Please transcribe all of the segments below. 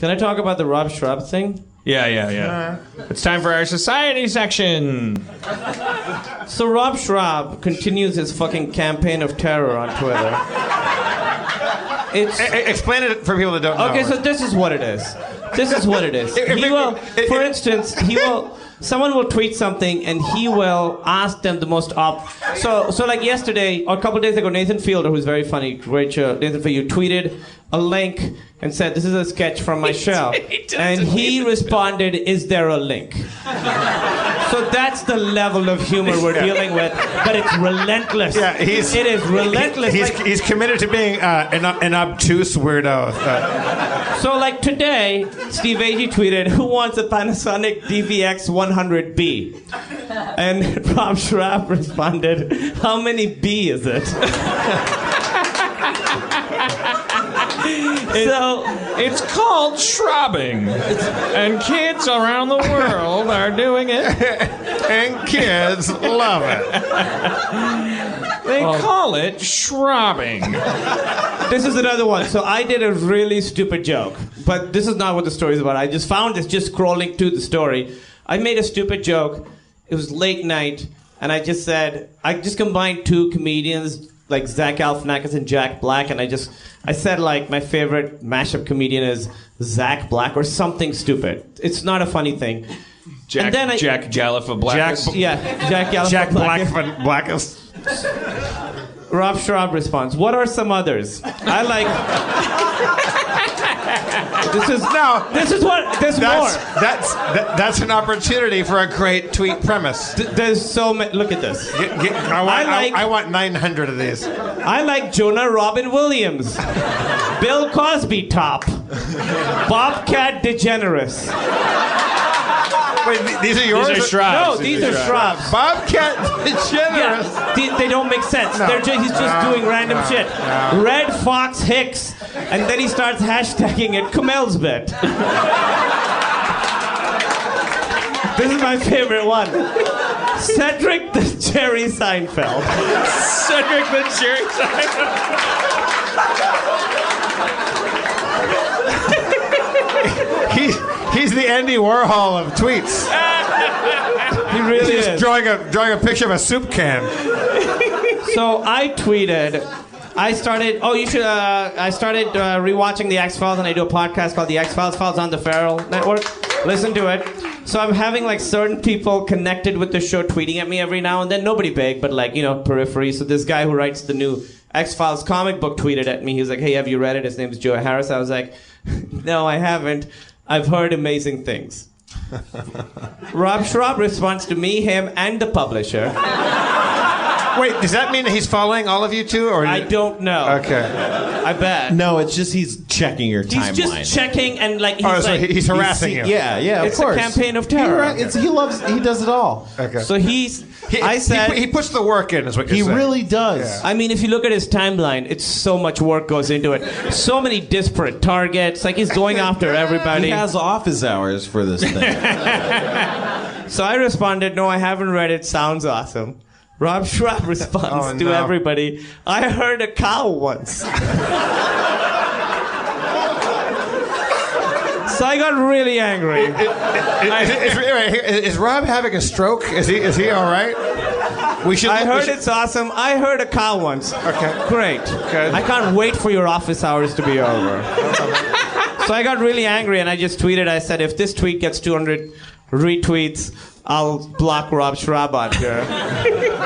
Can I talk about the Rob Shrab thing? Yeah. It's time for our society section. So Rob Shrab continues his fucking campaign of terror on Twitter. Explain it for people that don't know. Okay, so this is what it is. For instance, someone will tweet something and he will ask them the most So like yesterday, or a couple of days ago, Nathan Fielder, who's very funny, great show, Nathan Fielder, you tweeted a link and said, this is a sketch from my show. And he responded, is there a link? So that's the level of humor we're dealing with, but it's relentless. Yeah, it is relentless. He's committed to being an obtuse weirdo. So like today, Steve Agee tweeted, who wants a Panasonic DVX 100B? And Rob Shrab responded, how many B is it? So it's called Shrabbing, and kids around the world are doing it, and kids love it. They call it Shrabbing. This is another one. So I did a really stupid joke, but this is not what the story is about. I just found this just scrolling to the story. I made a stupid joke. It was late night, and I just combined two comedians, like Zach Galifianakis and Jack Black, and I said like my favorite mashup comedian is Zach Black or something stupid. It's not a funny thing. Jack Galifianakis. Jack Galifianakis. Jack Blackest. Rob Shrab responds, what are some others? I like... That's an opportunity for a great tweet premise. There's so many... Look at this. I want 900 of these. I like Jonah Robin Williams. Bill Cosby top. Bobcat DeGeneres. Wait, these are yours? These are Shrabs. No, these are Shrabs. Bobcat DeGeneres. Yeah, they don't make sense. No. He's just doing random shit. No. Red Fox Hicks, and then he starts hashtagging it Kumail's bit. This is my favorite one. Cedric the Jerry Seinfeld. Cedric the Jerry Seinfeld. He's the Andy Warhol of tweets. He really is. Drawing a picture of a soup can. So I tweeted. I started rewatching the X-Files, and I do a podcast called The X-Files. Files on the Feral Network. Listen to it. So I'm having like certain people connected with the show tweeting at me every now and then. Nobody big, but like, periphery. So this guy who writes the new X-Files comic book tweeted at me. He was like, hey, have you read it? His name is Joe Harris. I was like, no, I haven't. I've heard amazing things. Rob Shrab responds to me, him, and the publisher. Wait, does that mean he's following all of you two? Or I don't know. Okay. I bet. No, it's just he's checking your timeline. He's just checking and like he's harassing you. Yeah, of course. It's a campaign of terror. He does it all. Okay. So he puts the work in, is what you're saying. He really does. Yeah. I mean, if you look at his timeline, it's so much work goes into it. So many disparate targets. Like he's going after everybody. He has office hours for this thing. So I responded, no, I haven't read it. Sounds awesome. Rob Shrab responds to everybody, I heard a cow once. So I got really angry. Is Rob having a stroke? Is he all right? I heard it's awesome. I heard a cow once. Okay. Great. Good. I can't wait for your office hours to be over. So I got really angry and I just tweeted, I said, if this tweet gets 200 retweets, I'll block Rob Shrab on here.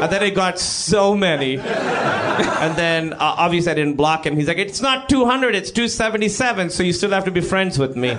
And then it got so many. And then, obviously, I didn't block him. He's like, it's not 200, it's 277, so you still have to be friends with me.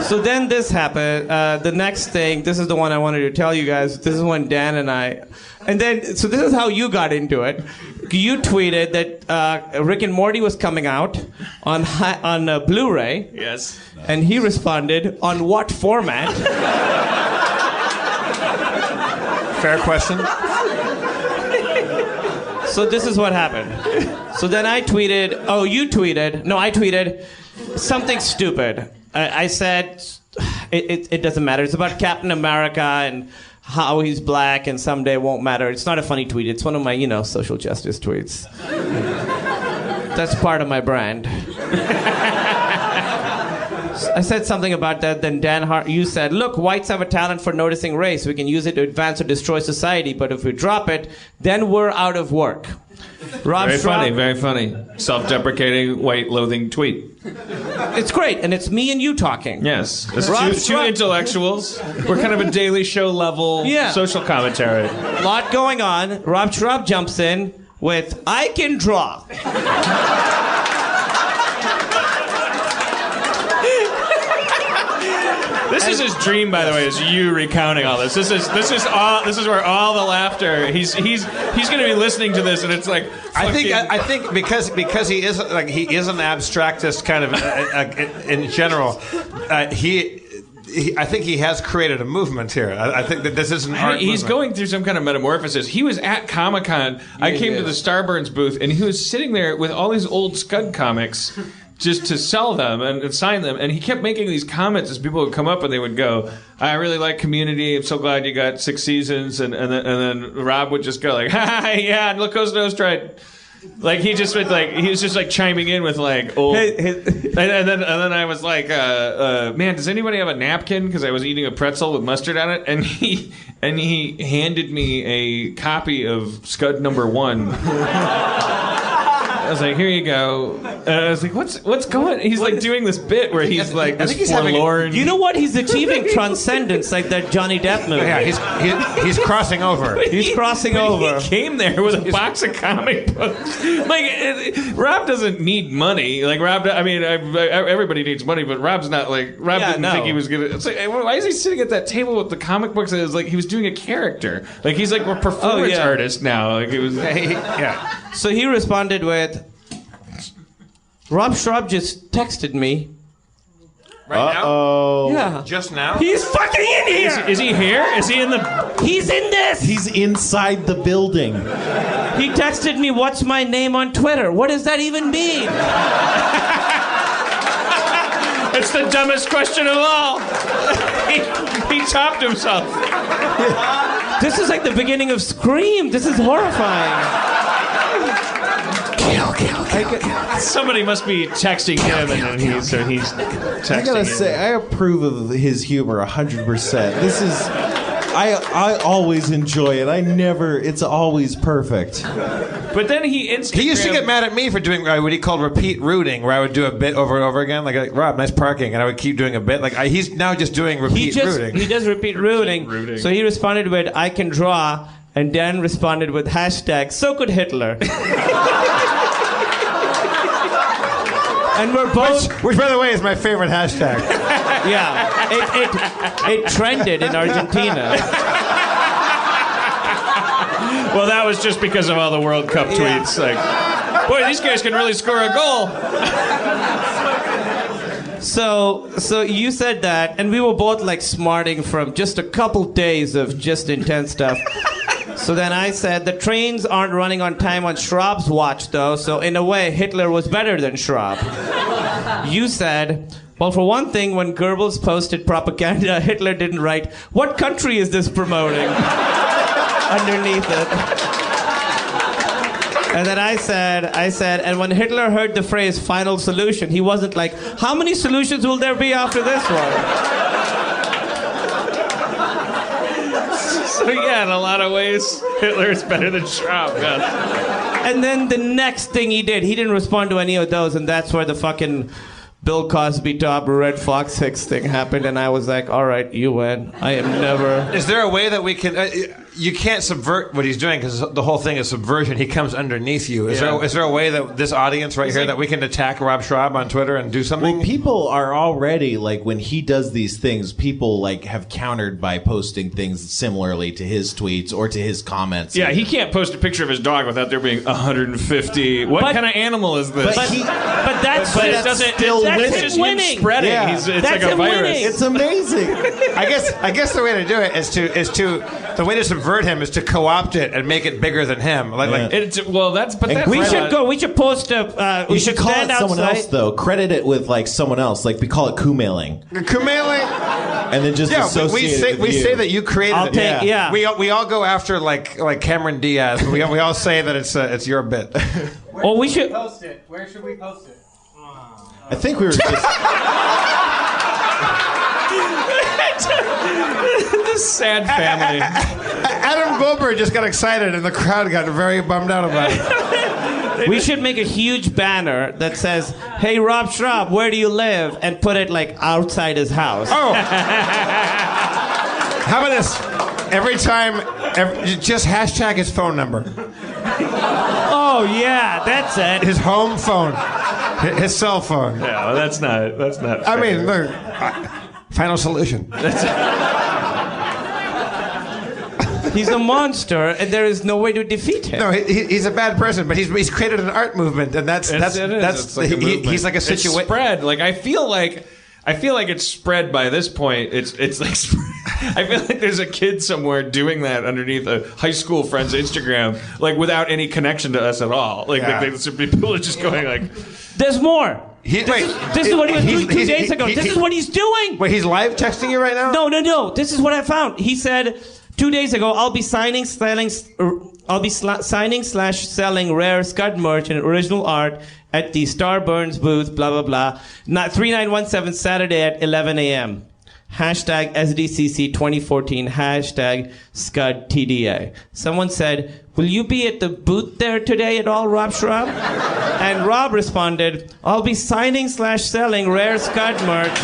So then this happened. The next thing, this is the one I wanted to tell you guys. This is when Dan and I... And then, so this is how you got into it. You tweeted that Rick and Morty was coming out on Blu-ray. Yes. And he responded, on what format? Fair question. So this is what happened. So then I tweeted, I tweeted something stupid. I said, it doesn't matter. It's about Captain America and how he's black and someday won't matter. It's not a funny tweet. It's one of my, social justice tweets. That's part of my brand. I said something about that, then you said, look, whites have a talent for noticing race. We can use it to advance or destroy society, but if we drop it, then we're out of work. Rob Very Shrab, funny, very funny. Self-deprecating, white-loathing tweet. It's great, and it's me and you talking. Yes. It's Rob two Shrab- intellectuals. We're kind of a Daily Show level social commentary. A lot going on. Rob Shrab jumps in with, I can draw. This is his dream, by the way, is you recounting all this. This is where all the laughter. He's going to be listening to this, and it's like. I think because he is an abstractist kind of in general. I think he has created a movement here. I think that this is an art He's movement. going through some kind of metamorphosis. He was at Comic-Con. I came to the Starburns booth, and he was sitting there with all these old Scud comics just to sell them and sign them. And he kept making these comments as people would come up and they would go, I really like Community. I'm so glad you got 6 seasons. And then Rob would just go like, ha, yeah, look who's nose tried. Like he was just like chiming in with like old, and then I was like, man, does anybody have a napkin? Because I was eating a pretzel with mustard on it, and he handed me a copy of Scud #1. I was like, here you go. And I was like, what's going? He's like doing this bit where he's like this forlorn. You know what? He's achieving transcendence, like that Johnny Depp movie. Yeah, he's crossing over. He's crossing over. He came there with a box of comic books. Like Rob doesn't need money. Like Rob, I mean, everybody needs money, but Rob's not like Rob didn't think he was gonna. It's like, why is he sitting at that table with the comic books? It was like he was doing a character. Like he's like a performance artist now. Like it was. Yeah. So he responded with, Rob Shrab just texted me. Right Uh-oh. Yeah. Just now? He's fucking in here! Is he here? Is he in the? He's in this! He's inside the building. He texted me, what's my name on Twitter? What does that even mean? It's the dumbest question of all. He topped himself. This is like the beginning of Scream. This is horrifying. Kill. Somebody must be texting him, and then he's texting I gotta him. say, I approve of his humor 100%. This is, I always enjoy it. It's always perfect. But then he Instagram. He used to get mad at me for doing what he called repeat rooting, where I would do a bit over and over again, like Rob, nice parking, and I would keep doing a bit. He's now just doing repeat rooting. He does repeat rooting. So he responded with, I can draw, and Dan responded with hashtag, so could Hitler. And we're both... Which, by the way, is my favorite hashtag. Yeah. It trended in Argentina. Well, that was just because of all the World Cup tweets. Like, boy, these guys can really score a goal. So you said that, and we were both like smarting from just a couple days of just intense stuff. So then I said, the trains aren't running on time on Shrab's watch, though, so in a way, Hitler was better than Shrab. You said, well, for one thing, when Goebbels posted propaganda, Hitler didn't write, what country is this promoting? Underneath it. And then I said, and when Hitler heard the phrase final solution, he wasn't like, how many solutions will there be after this one? So yeah, in a lot of ways, Hitler is better than Shrab. Yes. And then the next thing he didn't respond to any of those, and that's where the fucking Bill Cosby top Red Fox Hicks thing happened, and I was like, all right, you win. I am never... Is there a way that we can... you can't subvert what he's doing, because the whole thing is subversion. He comes underneath you. Is there a way that this audience right here, that we can attack Rob Shrab on Twitter and do something? Well, people are already, like, when he does these things, people, like, have countered by posting things similarly to his tweets or to his comments. Yeah, he can't post a picture of his dog without there being 150. What kind of animal is this? But that's it doesn't. It's just him spreading. Yeah. It's like a virus. Winning. It's amazing. I guess the way to do it is to the way to subvert him is to co-opt it and make it bigger than him. That's We should go. We should post a... You should call stand it someone outside. else, though. Credit it with, like, someone else. Like, we call it Kumailing. Kumail. and then just associate we say that you created I'll it. take, yeah. We all go after like Cameron Diaz. We all say that it's your bit. Well, we should Post it. Where should we post it? I think we were just... This sad family. Adam Goldberg just got excited, and the crowd got very bummed out about it. We should make a huge banner that says, "Hey, Rob Shrab, where do you live?" and put it like outside his house. Oh, how about this? Every time, just hashtag his phone number, Oh yeah, that's it. his home phone, his cell phone. No, that's not. I mean, look, final solution. He's a monster, and there is no way to defeat him. No, he's a bad person, but he's created an art movement, and that's It's like a movement. he's like a It's situation. spread. Like I feel like it's spread by this point. It's like I feel like there's a kid somewhere doing that underneath a high school friend's Instagram, like without any connection to us at all. Like, Yeah. people are just going like, There's more. This is what he was doing 2 days ago. This is what he's doing. Wait, he's live texting you right now? No. This is what I found. He said 2 days ago, I'll be signing / selling rare Scud merch and original art at the Starburns booth, blah, blah, blah. 3917 Saturday at 11 a.m. Hashtag SDCC 2014. Hashtag Scud TDA. Someone said, will you be at the booth there today at all, Rob Shrab? And Rob responded, I'll be signing / selling rare Scud merch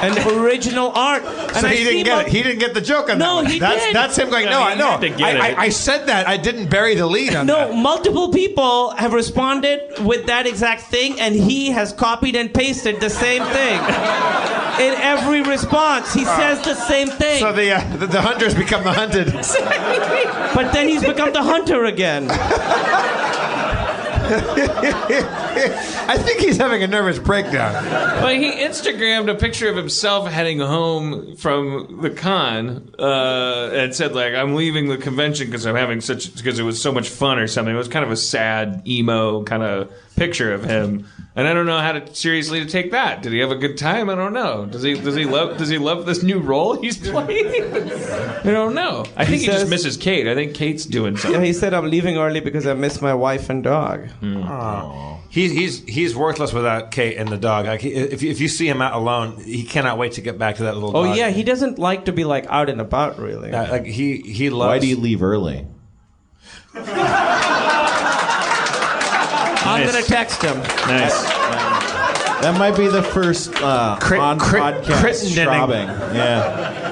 and original art. And So he didn't get the joke on that No, one. he that's, did. That's him going, Yeah, no, he I know. had to get it. I said that. I didn't bury the lead on No, that. multiple people have responded with that exact thing, and he has copied and pasted the same thing. In every response, he says the same thing. So the hunters become the hunted. But then he's become the hunter again. I think he's having a nervous breakdown. But he Instagrammed a picture of himself heading home from the con, and said like, "I'm leaving the convention because it was so much fun" or something. It was kind of a sad emo kind of picture of him, and I don't know how to seriously to take that. Did he have a good time? I don't know. Does he love this new role he's playing? I don't know. I think he just says- misses Kate. I think Kate's doing Yeah, something. he said, I'm leaving early because I miss my wife and dog. He's worthless without Kate and the dog. Like, if you see him out alone, he cannot wait to get back to that little Oh, dog. yeah, he doesn't like to be, like, out and about, really. Like he loves. Why do you leave early? I'm going to text him. Nice. That might be the first on podcast Crittenden. Shrabbing. Yeah.